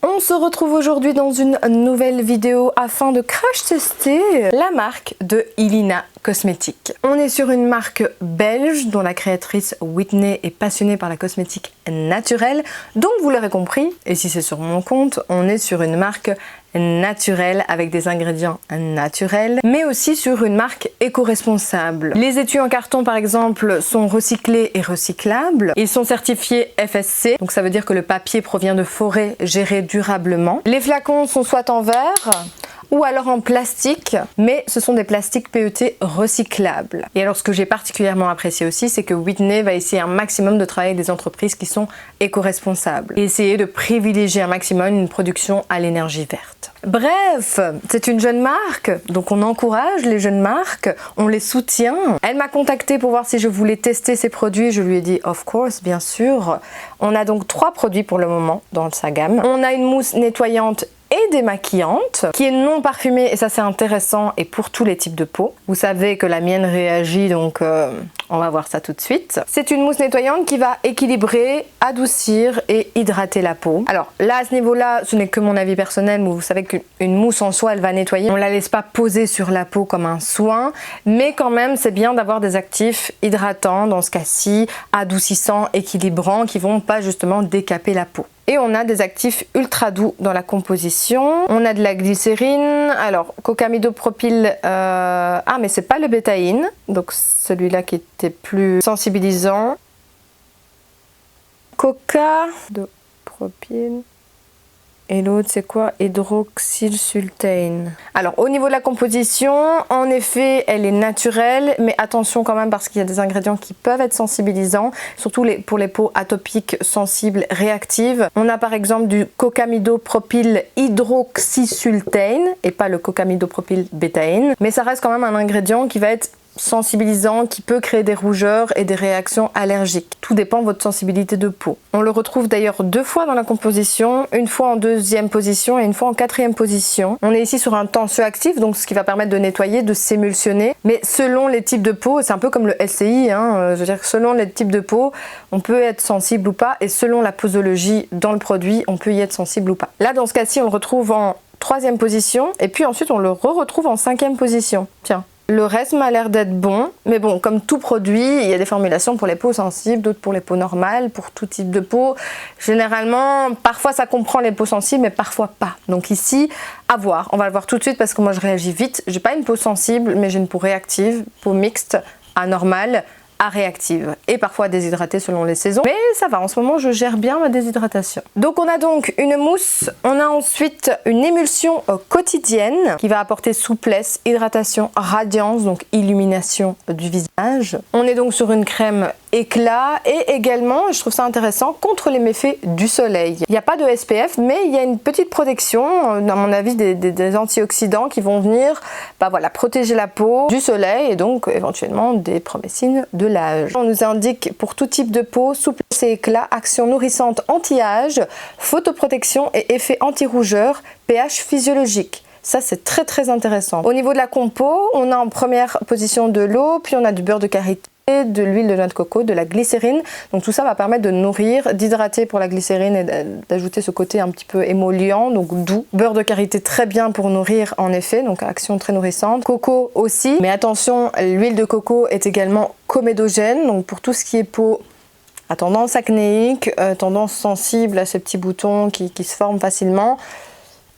On se retrouve aujourd'hui dans une nouvelle vidéo afin de crash tester la marque de Ilina Cosmétiques. On est sur une marque belge dont la créatrice Whitney est passionnée par la cosmétique naturelle. Donc vous l'aurez compris, et si c'est sur mon compte, on est sur une marque naturelle avec des ingrédients naturels, mais aussi sur une marque éco-responsable. Les étuis en carton par exemple sont recyclés et recyclables. Ils sont certifiés FSC, donc ça veut dire que le papier provient de forêts gérées durablement. Les flacons sont soit en verre ou alors en plastique, mais ce sont des plastiques PET recyclables. Et alors ce que j'ai particulièrement apprécié aussi, c'est que Whitney va essayer un maximum de travailler avec des entreprises qui sont éco-responsables et essayer de privilégier un maximum une production à l'énergie verte. Bref, c'est une jeune marque, donc on encourage les jeunes marques, on les soutient. Elle m'a contactée pour voir si je voulais tester ses produits, je lui ai dit of course, bien sûr. On a donc 3 produits pour le moment dans sa gamme. On a une mousse nettoyante et démaquillante qui est non parfumée, et ça c'est intéressant, et pour tous les types de peau. Vous savez que la mienne réagit, donc on va voir ça tout de suite. C'est une mousse nettoyante qui va équilibrer, adoucir et hydrater la peau. Alors là à ce niveau là ce n'est que mon avis personnel, mais vous savez qu'une mousse en soi elle va nettoyer, on la laisse pas poser sur la peau comme un soin, mais quand même c'est bien d'avoir des actifs hydratants dans ce cas-ci, adoucissants, équilibrants, qui vont pas justement décaper la peau. Et on a des actifs ultra doux dans la composition. On a de la glycérine. Alors, cocamidopropyl... Ah, mais c'est pas le bétaïne. Donc, celui-là qui était plus sensibilisant. Cocamidopropyl. Et l'autre, c'est quoi? Hydroxylsultane. Alors, au niveau de la composition, en effet, elle est naturelle, mais attention quand même parce qu'il y a des ingrédients qui peuvent être sensibilisants, surtout pour les peaux atopiques, sensibles, réactives. On a par exemple du cocamidopropyl hydroxysultane et pas le cocamidopropyl bétaïne, mais ça reste quand même un ingrédient qui va être sensibilisant, qui peut créer des rougeurs et des réactions allergiques. Tout dépend de votre sensibilité de peau. On le retrouve d'ailleurs 2 fois dans la composition, une fois en 2e position et une fois en 4e position. On est ici sur un tensioactif, donc ce qui va permettre de nettoyer, de s'émulsionner, mais selon les types de peau, c'est un peu comme le LCI, je veux dire que selon les types de peau, on peut être sensible ou pas, et selon la posologie dans le produit, on peut y être sensible ou pas. Là, dans ce cas-ci, on le retrouve en 3e position, et puis ensuite on le retrouve en 5e position. Tiens. Le reste m'a l'air d'être bon, mais bon, comme tout produit, il y a des formulations pour les peaux sensibles, d'autres pour les peaux normales, pour tout type de peau. Généralement, parfois ça comprend les peaux sensibles, mais parfois pas. Donc ici, à voir. On va le voir tout de suite parce que moi je réagis vite. J'ai pas une peau sensible, mais j'ai une peau réactive, peau mixte, anormale, à réactive et parfois déshydratée selon les saisons, mais ça va, en ce moment je gère bien ma déshydratation. Donc on a donc une mousse, on a ensuite une émulsion quotidienne qui va apporter souplesse, hydratation, radiance, donc illumination du visage. On est donc sur une crème éclat et également, je trouve ça intéressant, contre les méfaits du soleil. Il n'y a pas de SPF, mais il y a une petite protection, à mon avis des antioxydants qui vont venir voilà, protéger la peau du soleil et donc éventuellement des premiers signes de l'âge. On nous indique pour tout type de peau, souplesse et éclat, action nourrissante anti-âge, photoprotection et effet anti-rougeur, pH physiologique. Ça, c'est très très intéressant. Au niveau de la compo, on a en première position de l'eau, puis on a du beurre de karité, de l'huile de noix de coco, de la glycérine. Donc tout ça va permettre de nourrir, d'hydrater pour la glycérine et d'ajouter ce côté un petit peu émollient, donc doux. Beurre de karité très bien pour nourrir en effet, donc action très nourrissante. Coco aussi, mais attention, l'huile de coco est également comédogène, donc pour tout ce qui est peau à tendance acnéique, tendance sensible à ces petits boutons qui se forment facilement.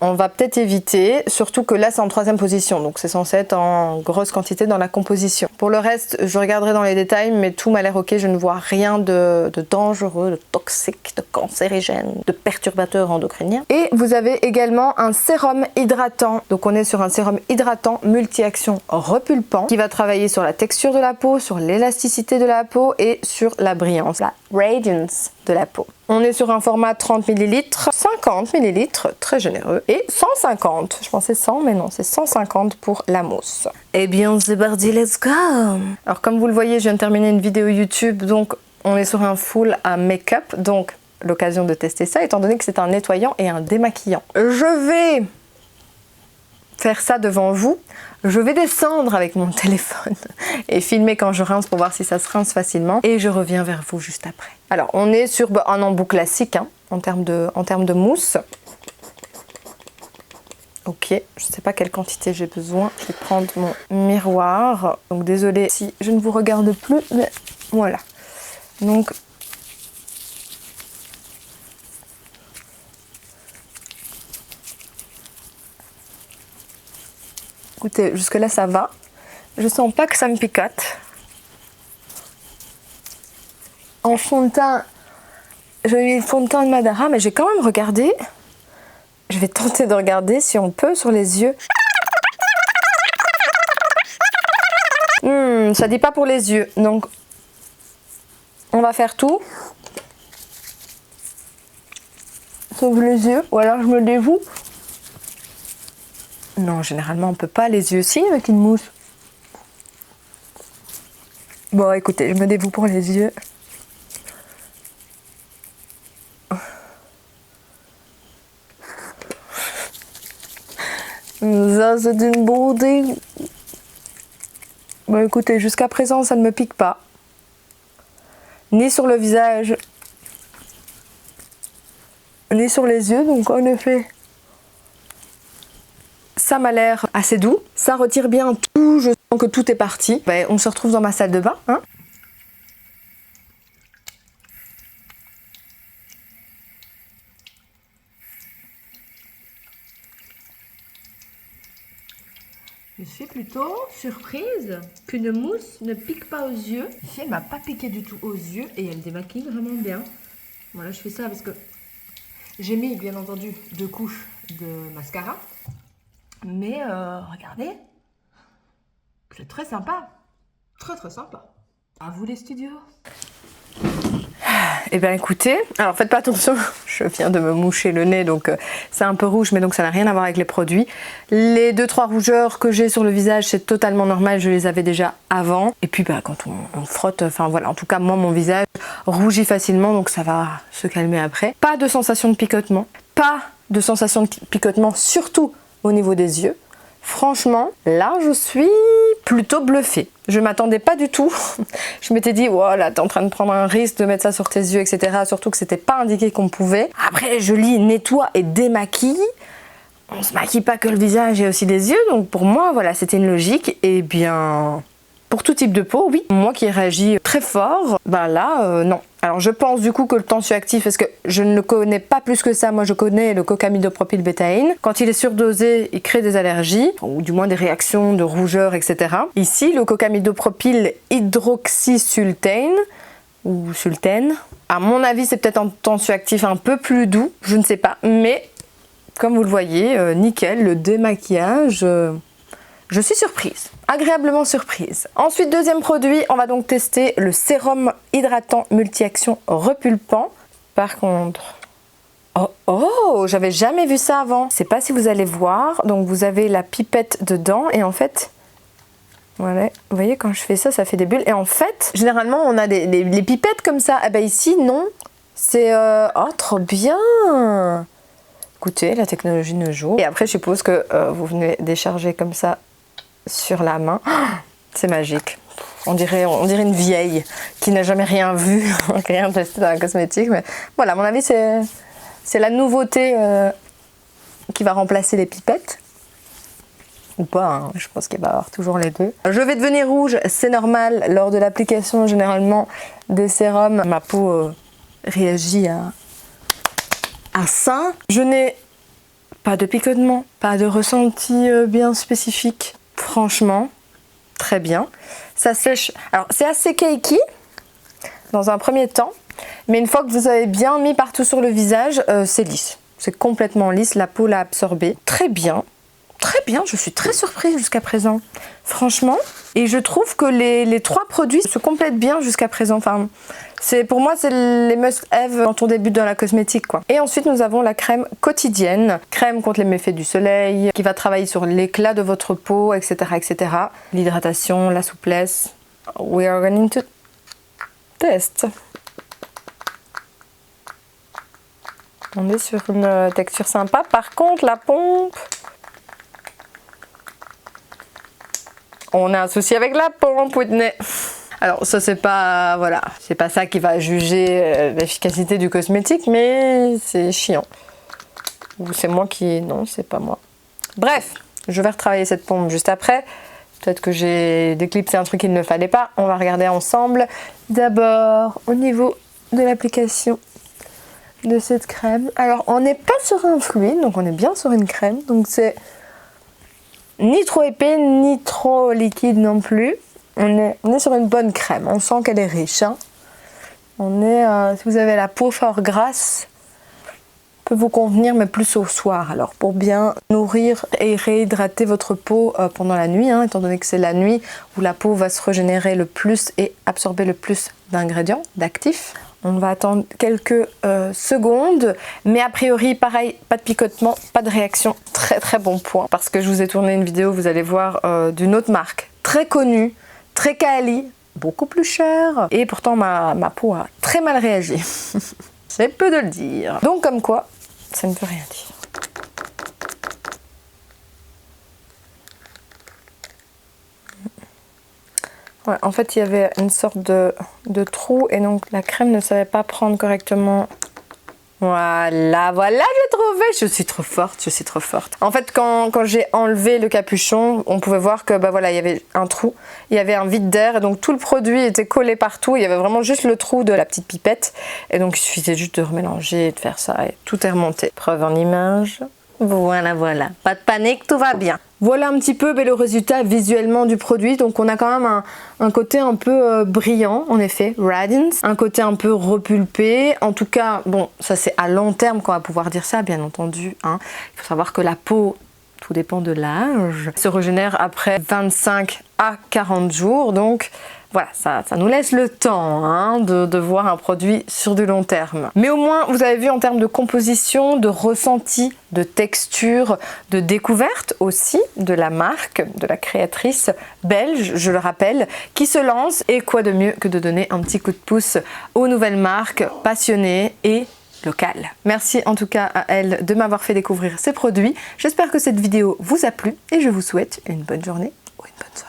On va peut-être éviter, surtout que là c'est en 3e position, donc c'est censé être en grosse quantité dans la composition. Pour le reste, je regarderai dans les détails, mais tout m'a l'air ok, je ne vois rien de dangereux, de toxique, de cancérigène, de perturbateur endocrinien. Et vous avez également un sérum hydratant, donc on est sur un sérum hydratant multi-action repulpant qui va travailler sur la texture de la peau, sur l'élasticité de la peau et sur la brillance, la radiance de la peau. On est sur un format 30 ml, 50 ml, très généreux, et 150. Je pensais 100, mais non, c'est 150 pour la mousse. Eh bien, c'est parti, let's go! Alors, comme vous le voyez, je viens de terminer une vidéo YouTube, donc on est sur un full à make-up, donc l'occasion de tester ça, étant donné que c'est un nettoyant et un démaquillant. Je vais faire ça devant vous. Je vais descendre avec mon téléphone et filmer quand je rince pour voir si ça se rince facilement et je reviens vers vous juste après. Alors on est sur un embout classique en termes de mousse. Ok, je sais pas quelle quantité j'ai besoin. Je vais prendre mon miroir. Donc désolée si je ne vous regarde plus, mais voilà. Donc écoutez, jusque là ça va. Je sens pas que ça me picote. En fond de teint, j'ai mis le fond de teint de Madara, mais j'ai quand même regardé. Je vais tenter de regarder si on peut sur les yeux. Ça dit pas pour les yeux, donc on va faire tout. Sauf les yeux, ou alors je me dévoue. Non, généralement on peut pas les yeux, si, avec une mousse. Bon, écoutez, je me dévoue pour les yeux. Ça, c'est une beauté. Bon, écoutez, jusqu'à présent, ça ne me pique pas. Ni sur le visage, ni sur les yeux. Donc, en effet, ça m'a l'air assez doux. Ça retire bien tout. Je sens que tout est parti. Ben, on se retrouve dans ma salle de bain, hein. Je suis plutôt surprise qu'une mousse ne pique pas aux yeux. Ici, elle m'a pas piqué du tout aux yeux et elle démaquille vraiment bien. Voilà, je fais ça parce que j'ai mis, bien entendu, 2 couches de mascara. Mais regardez, c'est très sympa. Très très sympa. À vous les studios. Eh bien écoutez, alors faites pas attention, je viens de me moucher le nez, donc c'est un peu rouge, mais donc ça n'a rien à voir avec les produits. Les 2-3 rougeurs que j'ai sur le visage, c'est totalement normal, je les avais déjà avant. Et puis bah, quand on frotte, enfin voilà, en tout cas moi mon visage rougit facilement, donc ça va se calmer après. Pas de sensation de picotement, surtout au niveau des yeux. Franchement, là je suis plutôt bluffée. Je m'attendais pas du tout. Je m'étais dit, voilà, t'es en train de prendre un risque de mettre ça sur tes yeux, etc. Surtout que c'était pas indiqué qu'on pouvait. Après, je lis nettoie et démaquille. On se maquille pas que le visage et aussi les yeux. Donc pour moi, voilà, c'était une logique. Et bien, pour tout type de peau, oui. Moi qui réagis très fort, ben là, non. Alors je pense du coup que le tensioactif, parce que je ne le connais pas plus que ça, moi je connais le cocamidopropylbétaïne. Quand il est surdosé, il crée des allergies, ou du moins des réactions de rougeur, etc. Ici, le cocamidopropylhydroxysultane, ou sultane, à mon avis c'est peut-être un tensioactif un peu plus doux, je ne sais pas, mais comme vous le voyez, nickel, le démaquillage... Je suis surprise, agréablement surprise. Ensuite, deuxième produit, on va donc tester le sérum hydratant multi-action repulpant. Par contre, oh, j'avais jamais vu ça avant. Je sais pas si vous allez voir, donc vous avez la pipette dedans et en fait, voilà, vous voyez quand je fais ça, ça fait des bulles. Et en fait, généralement on a les pipettes comme ça, eh ben ici non, c'est, oh trop bien. Écoutez, la technologie ne joue. Et après je suppose que vous venez décharger comme ça sur la main, c'est magique. On dirait une vieille qui n'a jamais rien vu, rien testé dans la cosmétique. Mais voilà, à mon avis, c'est la nouveauté qui va remplacer les pipettes. Ou pas, hein. Je pense qu'il va y avoir toujours les deux. Je vais devenir rouge, c'est normal. Lors de l'application, généralement, des sérums, ma peau réagit à ça. Je n'ai pas de picotement, pas de ressenti bien spécifique. Franchement, très bien. Ça sèche. Alors, c'est assez cakey dans un premier temps, mais une fois que vous avez bien mis partout sur le visage, c'est lisse. C'est complètement lisse, la peau l'a absorbé. Très bien, je suis très surprise jusqu'à présent. Franchement, et je trouve que les 3 produits se complètent bien jusqu'à présent. Enfin, pour moi, c'est les must-have quand on débute dans la cosmétique, quoi. Et ensuite, nous avons la crème quotidienne. Crème contre les méfaits du soleil, qui va travailler sur l'éclat de votre peau, etc., etc. L'hydratation, la souplesse. We are going to test. On est sur une texture sympa. Par contre, la pompe... On a un souci avec la pompe, Whitney. Alors ça c'est pas, voilà, c'est pas ça qui va juger l'efficacité du cosmétique, mais c'est chiant. Ou c'est moi qui, non, c'est pas moi. Bref, je vais retravailler cette pompe juste après. Peut-être que j'ai déclipsé un truc qu'il ne fallait pas. On va regarder ensemble. D'abord, au niveau de l'application de cette crème. Alors, on n'est pas sur un fluide, donc on est bien sur une crème. Donc, c'est ni trop épais, ni trop liquide non plus. On est sur une bonne crème. On sent qu'elle est riche. Hein. Si vous avez la peau fort grasse, peut vous convenir, mais plus au soir. Alors, pour bien nourrir et réhydrater votre peau pendant la nuit, hein, étant donné que c'est la nuit où la peau va se régénérer le plus et absorber le plus d'ingrédients, d'actifs. On va attendre quelques secondes, mais a priori, pareil, pas de picotement, pas de réaction. Très très bon point, parce que je vous ai tourné une vidéo, vous allez voir, d'une autre marque, très connue, très quali, beaucoup plus chère, et pourtant ma peau a très mal réagi. C'est peu de le dire. Donc comme quoi, ça ne veut rien dire. Ouais, en fait, il y avait une sorte de trou et donc la crème ne savait pas prendre correctement. Voilà, j'ai trouvé. Je suis trop forte, je suis trop forte. En fait, quand j'ai enlevé le capuchon, on pouvait voir que bah voilà, il y avait un trou, il y avait un vide d'air et donc tout le produit était collé partout. Il y avait vraiment juste le trou de la petite pipette et donc il suffisait juste de remélanger et de faire ça et tout est remonté. Preuve en image. Voilà. Pas de panique, tout va bien. Voilà un petit peu le résultat visuellement du produit. Donc on a quand même un côté un peu brillant, en effet, radiance. Un côté un peu repulpé. En tout cas, bon, ça c'est à long terme qu'on va pouvoir dire ça, bien entendu. Hein. Il faut savoir que la peau, tout dépend de l'âge, se régénère après 25 à 40 jours. Donc voilà, ça nous laisse le temps hein, de voir un produit sur du long terme. Mais au moins, vous avez vu en termes de composition, de ressenti, de texture, de découverte aussi de la marque, de la créatrice belge, je le rappelle, qui se lance. Et quoi de mieux que de donner un petit coup de pouce aux nouvelles marques passionnées et locales. Merci en tout cas à elle de m'avoir fait découvrir ces produits. J'espère que cette vidéo vous a plu et je vous souhaite une bonne journée ou une bonne soirée.